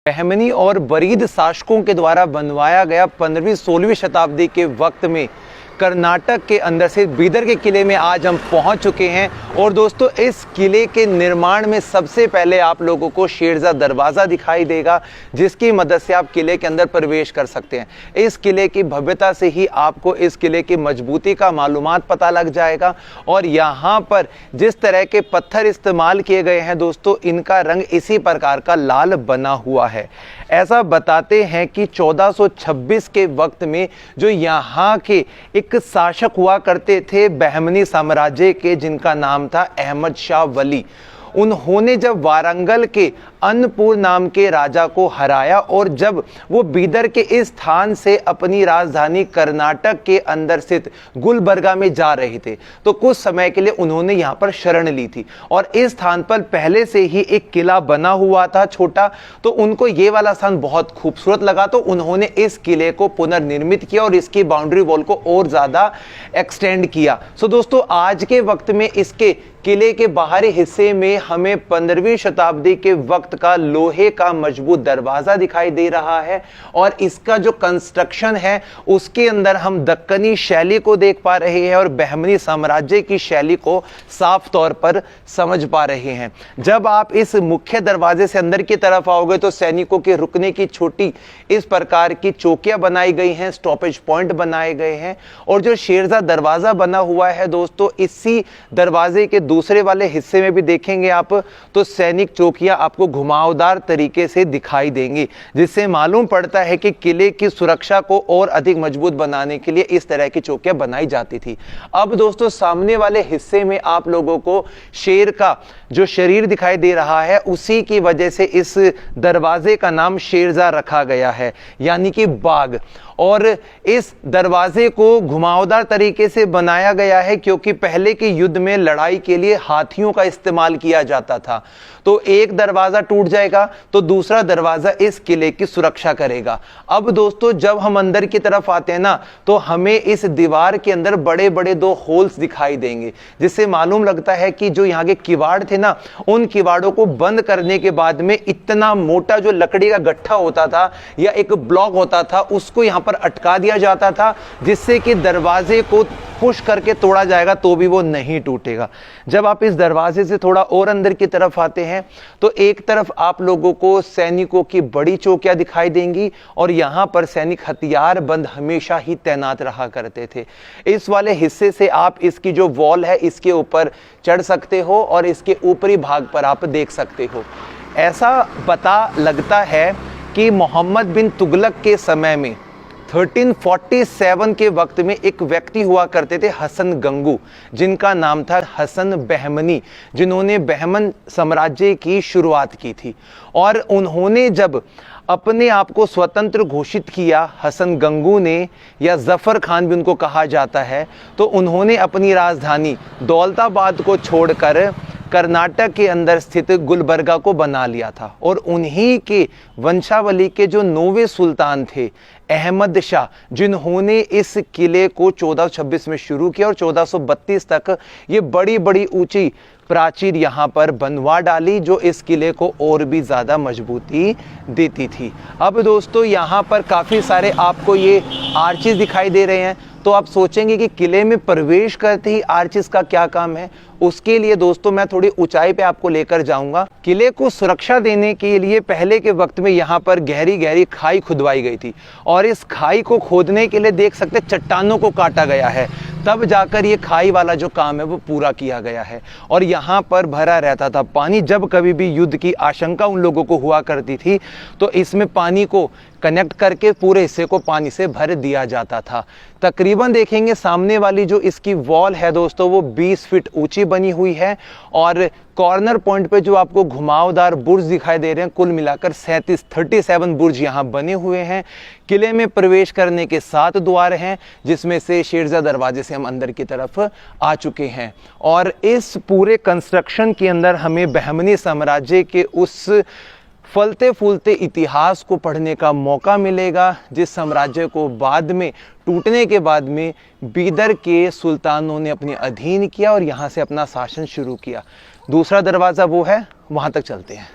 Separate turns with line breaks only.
बहमनी और बरीद शासकों के द्वारा बनवाया गया 15वीं-16वीं शताब्दी के वक्त में कर्नाटक के अंदर से बीदर के किले में आज हम पहुंच चुके हैं। और दोस्तों, इस किले के निर्माण में सबसे पहले आप लोगों को शेरशाह दरवाज़ा दिखाई देगा, जिसकी मदद से आप किले के अंदर प्रवेश कर सकते हैं। इस किले की भव्यता से ही आपको इस किले की मजबूती का मालूमात पता लग जाएगा। और यहाँ पर जिस तरह के पत्थर इस्तेमाल किए गए हैं दोस्तों, इनका रंग इसी प्रकार का लाल बना हुआ है। ऐसा बताते हैं कि 1426 के वक्त में जो यहाँ के एक शासक हुआ करते थे बहमनी साम्राज्य के, जिनका नाम था अहमद शाह वली, उन्होंने जब वारंगल के अन्नपुर नाम के राजा को हराया और जब वो बीदर के इस स्थान से अपनी राजधानी कर्नाटक के अंदर स्थित गुलबर्गा में जा रहे थे, तो कुछ समय के लिए उन्होंने यहाँ पर शरण ली थी। और इस स्थान पर पहले से ही एक किला बना हुआ था छोटा, तो उनको ये वाला स्थान बहुत खूबसूरत लगा, तो उन्होंने इस किले को पुनर्निर्मित किया और इसकी बाउंड्री वॉल को और ज़्यादा एक्सटेंड किया। सो दोस्तों, आज के वक्त में इसके किले के बाहरी हिस्से में हमें 15वीं शताब्दी के वक्त का लोहे का मजबूत दरवाजा दिखाई दे रहा है। और इसका जो कंस्ट्रक्शन है उसके अंदर हम दक्कनी शैली को देख पा रहे हैं और बहमनी साम्राज्य की शैली को साफ तौर पर समझ पा रहे हैं। जब आप इस मुख्य दरवाजे से अंदर की तरफ आओगे तो सैनिकों के रुकने की छोटी इस प्रकार की चौकियां बनाई गई हैं, स्टॉपेज पॉइंट बनाए गए हैं। और जो शेरशाह दरवाजा बना हुआ है दोस्तों, इसी दरवाजे के दूसरे वाले हिस्से में भी देखेंगे आप तो सैनिक चौकियां आपको घुमावदार तरीके से दिखाई देंगी, जिससे मालूम पड़ता है कि किले की सुरक्षा को और अधिक मजबूत बनाने के लिए इस तरह की चौकियां बनाई जाती थी। अब दोस्तों, सामने वाले हिस्से में आप लोगों को शेर का जो शरीर दिखाई दे रहा है, उसी की वजह से इस दरवाजे का नाम शेरशाह रखा गया है, यानी कि बाघ। और इस दरवाजे को घुमावदार तरीके से बनाया गया है क्योंकि पहले के युद्ध में लड़ाई के लिए हाथियों का इस्तेमाल किया जाता था। तो एक दरवाजा टूट जाएगा तो दूसरा दरवाजा इस किले की सुरक्षा करेगा। अब दोस्तों, जब हम अंदर की तरफ आते हैं ना, तो हमें इस दीवार के अंदर बड़े बड़े दो होल्स दिखाई देंगे, जिससे मालूम लगता है कि जो यहाँ के किवाड़ थे ना, उन किवाड़ों को बंद करने के बाद में इतना मोटा जो लकड़ी का गट्ठा होता था या एक ब्लॉक होता था, उसको यहाँ पर अटका दिया जाता था, जिससे कि दरवाजे को पुश करके तोड़ा जाएगा तो भी वो नहीं टूटेगा। जब आप इस दरवाजे से थोड़ा और अंदर की तरफ आते हैं तो एक तरफ आप लोगों को सैनिकों की बड़ी चौकियां दिखाई देंगी और यहाँ पर सैनिक हथियार बंद हमेशा ही तैनात रहा करते थे। इस वाले हिस्से से आप इसकी जो वॉल है इसके ऊपर चढ़ सकते हो और इसके ऊपरी भाग पर आप देख सकते हो। ऐसा पता लगता है कि मोहम्मद बिन तुगलक के समय में 1347 के वक्त में एक व्यक्ति हुआ करते थे हसन गंगू, जिनका नाम था हसन बहमनी, जिन्होंने बहमन साम्राज्य की शुरुआत की थी। और उन्होंने जब अपने आप को स्वतंत्र घोषित किया, हसन गंगू ने, या जफर खान भी उनको कहा जाता है, तो उन्होंने अपनी राजधानी दौलताबाद को छोड़कर कर्नाटक के अंदर स्थित गुलबर्गा को बना लिया था। और उन्हीं के वंशावली के जो 9वें सुल्तान थे अहमद शाह, जिन्होंने इस किले को 1426 में शुरू किया और 1432 तक ये बड़ी बड़ी ऊंची प्राचीर यहाँ पर बनवा डाली, जो इस किले को और भी ज़्यादा मजबूती देती थी। अब दोस्तों, यहाँ पर काफ़ी सारे आपको ये आर्चिस दिखाई दे रहे हैं, तो आप सोचेंगे कि किले में प्रवेश करते ही आर्चिस का क्या काम है। उसके लिए दोस्तों मैं थोड़ी ऊंचाई पे आपको लेकर जाऊंगा। किले को सुरक्षा देने के लिए पहले के वक्त में यहाँ पर गहरी गहरी खाई खुदवाई गई थी और इस खाई को खोदने के लिए देख सकते चट्टानों को काटा गया है, तब जाकर ये खाई वाला जो काम है वो पूरा किया गया है। और यहाँ पर भरा रहता था पानी। जब कभी भी युद्ध की आशंका उन लोगों को हुआ करती थी तो इसमें पानी को कनेक्ट करके पूरे हिस्से को पानी से भर दिया जाता था। तकरीबन देखेंगे सामने वाली जो इसकी वॉल है दोस्तों, वो 20 फीट ऊंची बनी हुई है और कॉर्नर पॉइंट पे जो आपको घुमावदार बुर्ज दिखाई दे रहे हैं, कुल मिलाकर 37 बुर्ज यहाँ बने हुए हैं। किले में प्रवेश करने के 7 द्वार हैं, जिसमें से शेरशाह दरवाजे से हम अंदर की तरफ आ चुके हैं। और इस पूरे कंस्ट्रक्शन के अंदर हमें बहमनी साम्राज्य के उस फलते फूलते इतिहास को पढ़ने का मौका मिलेगा, जिस साम्राज्य को बाद में टूटने के बाद में बीदर के सुल्तानों ने अपने अधीन किया और यहाँ से अपना शासन शुरू किया। दूसरा दरवाज़ा वो है, वहाँ तक चलते हैं।